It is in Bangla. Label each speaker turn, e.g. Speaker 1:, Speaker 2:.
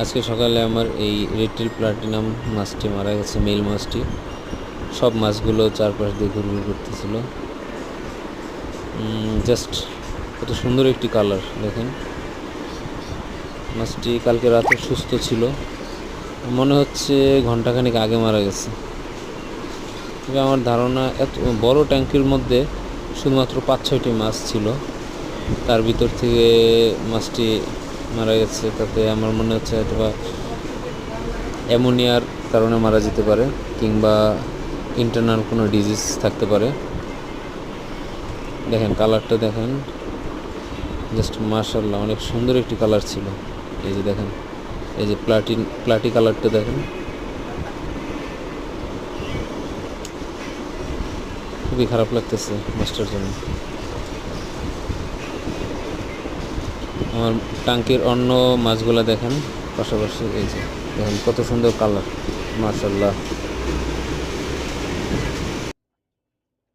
Speaker 1: আজকে সকালে আমার এই রেড প্লাটিনাম মাছটি মারা গেছে, মেল মাছটি। সব মাছগুলো চারপাশ দিয়ে ঘুরঘুর করতেছিল। জাস্ট কত সুন্দর একটি কালার দেখেন। মাছটি কালকে রাতে সুস্থ ছিল, মনে হচ্ছে ঘন্টাখানেক আগে মারা গেছে। তবে আমার ধারণা এত বড় ট্যাঙ্কের মধ্যে শুধুমাত্র 5-6টি মাছ ছিল, তার ভিতর থেকে মাছটি মারা গেছে। তাতে আমার মনে হচ্ছে হয়তো বা অ্যামোনিয়ার কারণে মারা যেতে পারে, কিংবা ইন্টারনাল কোনো ডিজিজ থাকতে পারে। দেখেন কালারটা দেখেন, জাস্ট মাশাআল্লাহ, অনেক সুন্দর একটি কালার ছিল। এই যে দেখেন, এই যে প্লাটি কালারটা দেখেন, খুবই খারাপ লাগতেছে মাছটার জন্য। আমার ট্যাঙ্কের অন্য মাছগুলো দেখেন পাশাপাশি, এই যে দেখেন কত সুন্দর কালার, মাশাআল্লাহ।